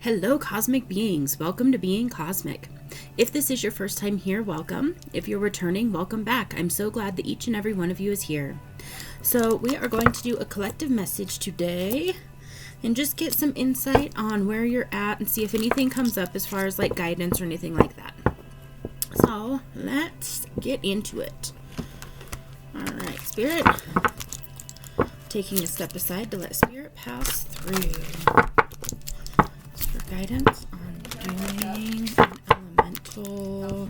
Hello, cosmic beings. Welcome to Being Cosmic. If this is your first time here, welcome. If you're returning, welcome back. I'm so glad that each and every one of you is here. So we are going to do a collective message today and just get some insight on where you're at and see if anything comes up as far as like guidance or anything like that. So let's get into it. All right, Spirit. Taking a step aside to let Spirit pass through. For guidance on doing an elemental.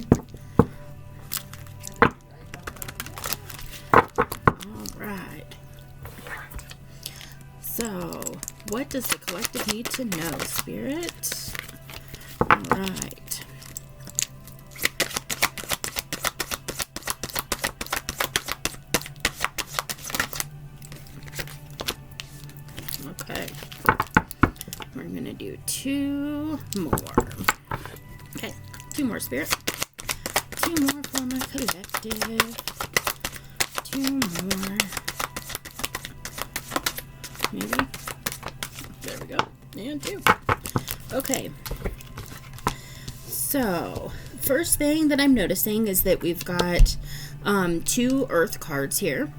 Alright. So, what does the collective need to know, Spirit? Alright. Okay. We're going to do two more. Okay, two more, Spirit. Two more for my collective. Two more. Maybe. There we go. And two. Okay. So, first thing that I'm noticing is that we've got two earth cards here.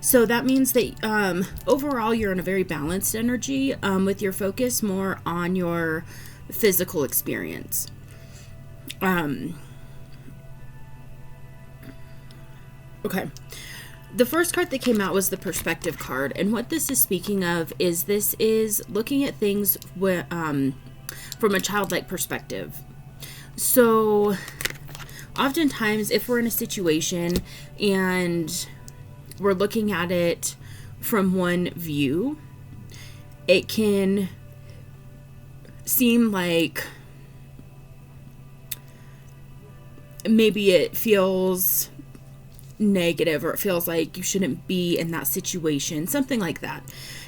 So that means that overall you're in a very balanced energy with your focus more on your physical experience. Okay. The first card that came out was the perspective card. And what this is speaking of is this is looking at things from a childlike perspective. So oftentimes if we're in a situation and we're looking at it from one view, it can seem like maybe it feels negative or it feels like you shouldn't be in that situation, something like that.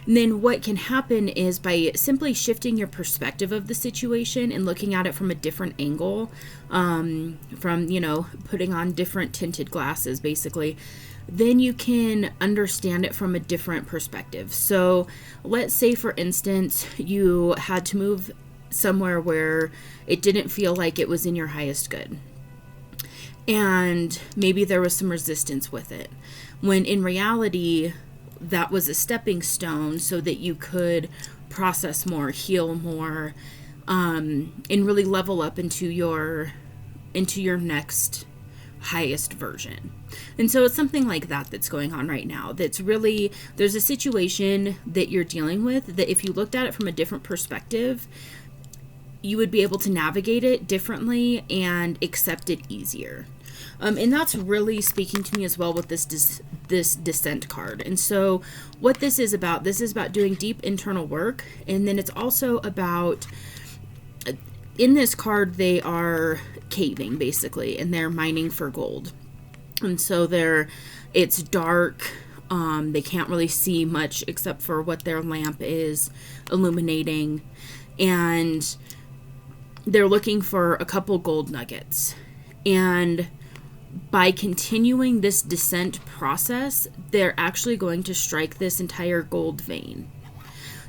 And then what can happen is by simply shifting your perspective of the situation and looking at it from a different angle, from, putting on different tinted glasses, basically, then you can understand it from a different perspective. So let's say, for instance, you had to move somewhere where it didn't feel like it was in your highest good. And maybe there was some resistance with it, when in reality, that was a stepping stone so that you could process more, heal more, and really level up into your next highest version. And so it's something like that that's going on right now. That's really, there's a situation that you're dealing with that if you looked at it from a different perspective, you would be able to navigate it differently and accept it easier. And that's really speaking to me as well with this descent card. And so what this is about doing deep internal work. And then it's also about, in this card, they are caving basically, and they're mining for gold. And so it's dark. They can't really see much except for what their lamp is illuminating. And they're looking for a couple gold nuggets. And by continuing this descent process, they're actually going to strike this entire gold vein.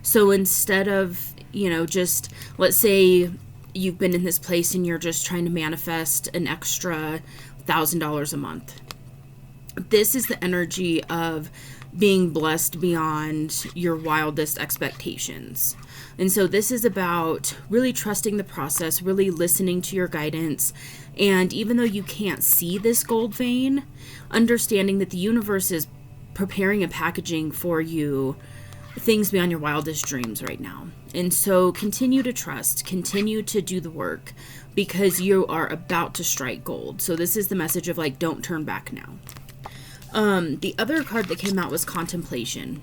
So instead of, just, let's say you've been in this place and you're just trying to manifest an extra $1,000 a month. This is the energy of being blessed beyond your wildest expectations. And so this is about really trusting the process, really listening to your guidance. And even though you can't see this gold vein, understanding that the universe is preparing and packaging for you things beyond your wildest dreams right now. And so continue to trust, continue to do the work, because you are about to strike gold. So this is the message of don't turn back now. The other card that came out was contemplation.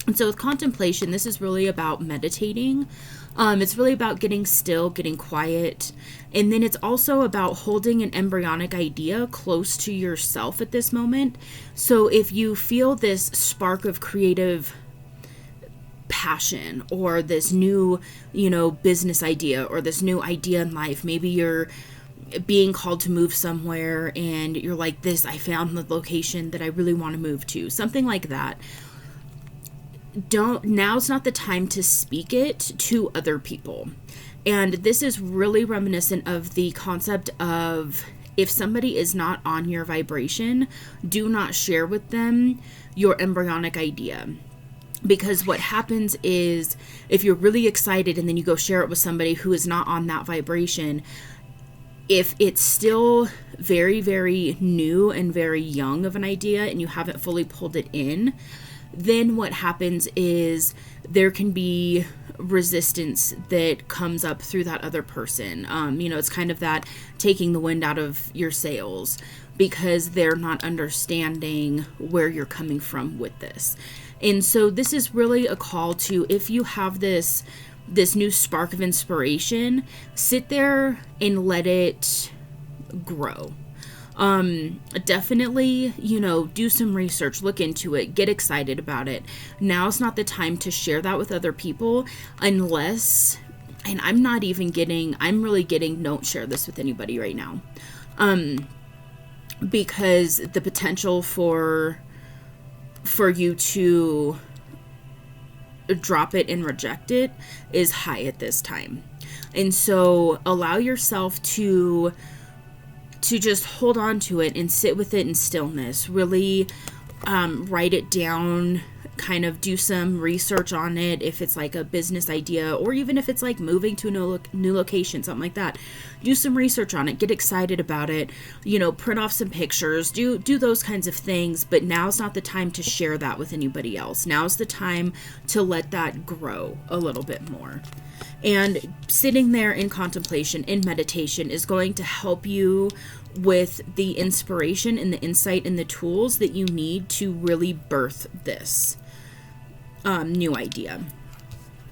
And so with contemplation, this is really about meditating. It's really about getting still, getting quiet. And then it's also about holding an embryonic idea close to yourself at this moment. So if you feel this spark of creative passion or this new, business idea or this new idea in life, maybe you're being called to move somewhere and you're like, I found the location that I really want to move to, something like that. Now's not the time to speak it to other people. And this is really reminiscent of the concept of, if somebody is not on your vibration, do not share with them your embryonic idea. Because what happens is, if you're really excited and then you go share it with somebody who is not on that vibration, if it's still very, very new and very young of an idea and you haven't fully pulled it in, then what happens is there can be resistance that comes up through that other person. It's kind of that taking the wind out of your sails, because they're not understanding where you're coming from with this. And so this is really a call to, if you have this new spark of inspiration, sit there and let it grow. Definitely, do some research, look into it, get excited about it. Now's not the time to share that with other people unless, and I'm really getting, don't share this with anybody right now. Because the potential for you to drop it and reject it is high at this time. And so allow yourself to just hold on to it and sit with it in stillness. Really write it down, kind of do some research on it, if it's like a business idea, or even if it's like moving to a new location, something like that. Do some research on it, get excited about it, print off some pictures, do those kinds of things. But now's not the time to share that with anybody else. Now's the time to let that grow a little bit more. And sitting there in contemplation, in meditation, is going to help you with the inspiration and the insight and the tools that you need to really birth this new idea.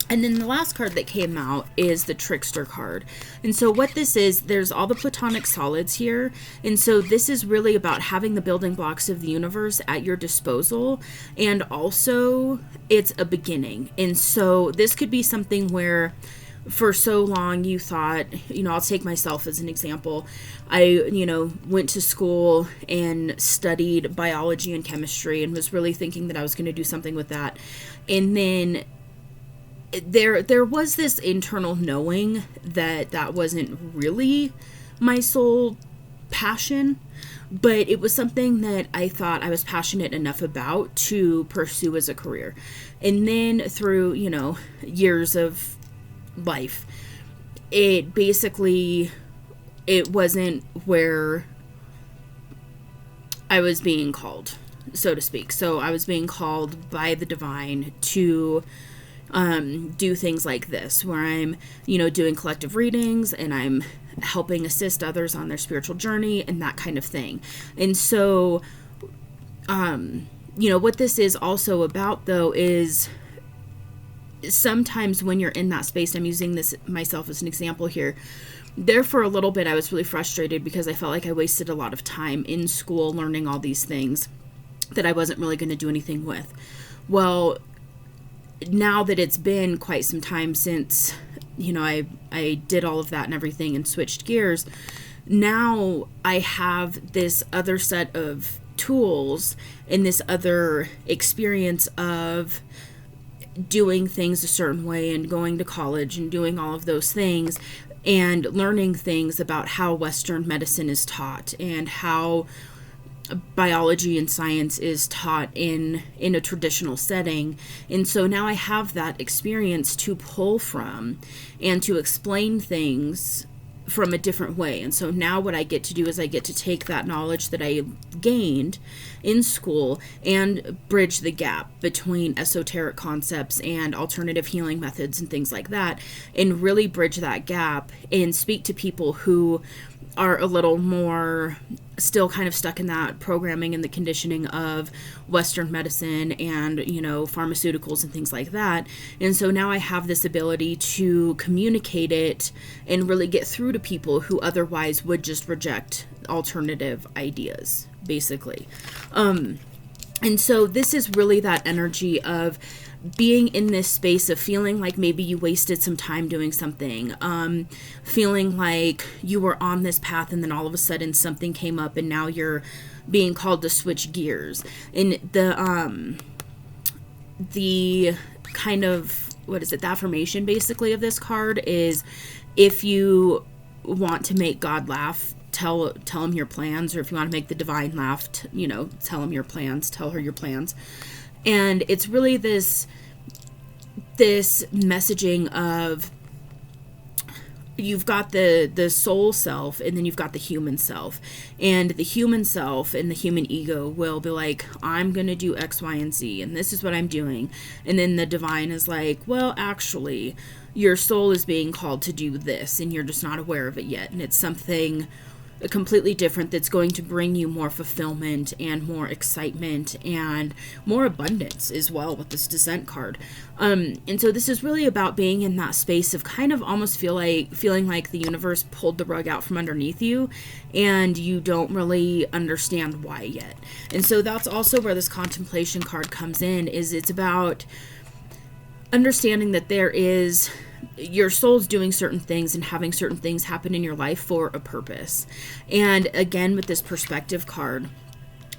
And then the last card that came out is the Trickster card. And so what this is, there's all the platonic solids here. And so this is really about having the building blocks of the universe at your disposal. And also, it's a beginning. And so this could be something where for so long you thought, I'll take myself as an example. I, went to school and studied biology and chemistry and was really thinking that I was going to do something with that. And then there was this internal knowing that wasn't really my sole passion, but it was something that I thought I was passionate enough about to pursue as a career. And then through, years of life, it wasn't where I was being called, so to speak. So I was being called by the divine to do things like this, where I'm, doing collective readings and I'm helping assist others on their spiritual journey and that kind of thing. And so, what this is also about, though, is sometimes when you're in that space, I'm using this myself as an example here. There for a little bit, I was really frustrated because I felt like I wasted a lot of time in school learning all these things that I wasn't really going to do anything with. Well, now that it's been quite some time since, I did all of that and everything and switched gears, now I have this other set of tools and this other experience of doing things a certain way and going to college and doing all of those things and learning things about how Western medicine is taught and how biology and science is taught in a traditional setting. And so now I have that experience to pull from and to explain things from a different way. And so now what I get to do is I get to take that knowledge that I gained in school and bridge the gap between esoteric concepts and alternative healing methods and things like that, and really bridge that gap and speak to people who are a little more still kind of stuck in that programming and the conditioning of Western medicine and, pharmaceuticals and things like that. And so now I have this ability to communicate it and really get through to people who otherwise would just reject alternative ideas, basically. And so this is really that energy of being in this space of feeling like maybe you wasted some time doing something, feeling like you were on this path and then all of a sudden something came up and now you're being called to switch gears. And the kind of what is it? The affirmation basically of this card is, if you want to make God laugh, tell him your plans, or if you want to make the divine laugh, tell him your plans, tell her your plans. And it's really this messaging of, you've got the soul self, and then you've got the human self. And the human self and the human ego will be like, I'm going to do X, Y, and Z, and this is what I'm doing. And then the divine is like, well, actually, your soul is being called to do this, and you're just not aware of it yet. And it's something completely different that's going to bring you more fulfillment and more excitement and more abundance as well with this Descent card. And so this is really about being in that space of kind of almost feeling like the universe pulled the rug out from underneath you, and you don't really understand why yet. And so that's also where this contemplation card comes in, is it's about understanding that your soul's doing certain things and having certain things happen in your life for a purpose. And again, with this perspective card,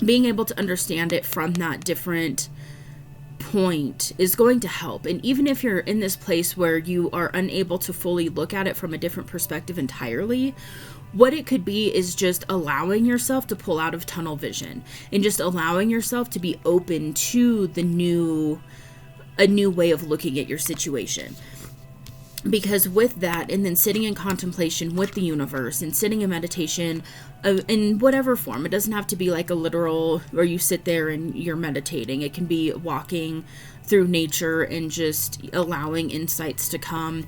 being able to understand it from that different point is going to help. And even if you're in this place where you are unable to fully look at it from a different perspective entirely, what it could be is just allowing yourself to pull out of tunnel vision and just allowing yourself to be open to a new way of looking at your situation. Because with that, and then sitting in contemplation with the universe and sitting in meditation in whatever form, it doesn't have to be like a literal where you sit there and you're meditating. It can be walking through nature and just allowing insights to come,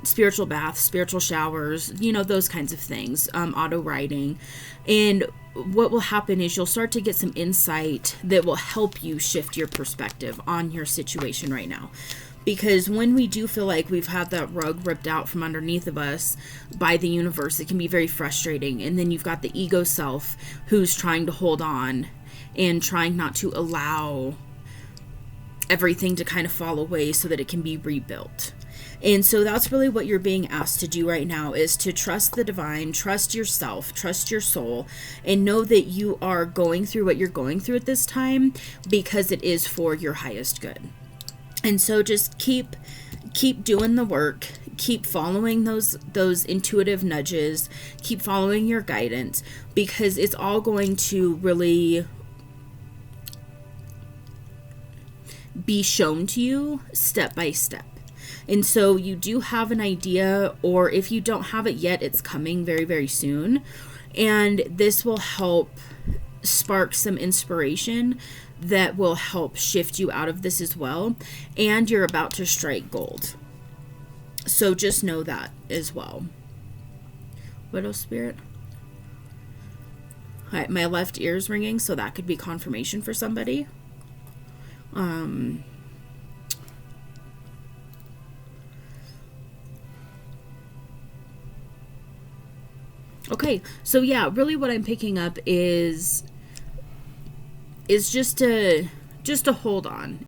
spiritual baths, spiritual showers, those kinds of things, auto writing. And what will happen is you'll start to get some insight that will help you shift your perspective on your situation right now. Because when we do feel like we've had that rug ripped out from underneath of us by the universe, it can be very frustrating. And then you've got the ego self who's trying to hold on and trying not to allow everything to kind of fall away so that it can be rebuilt. And so that's really what you're being asked to do right now, is to trust the divine, trust yourself, trust your soul, and know that you are going through what you're going through at this time because it is for your highest good. And so just keep doing the work, keep following those intuitive nudges, keep following your guidance, because it's all going to really be shown to you step by step. And so you do have an idea, or if you don't have it yet, it's coming very, very soon. And this will help spark some inspiration that will help shift you out of this as well. And you're about to strike gold. So just know that as well. What else, Spirit? All right, my left ear is ringing, so that could be confirmation for somebody. Okay, so yeah, really what I'm picking up is just to hold on.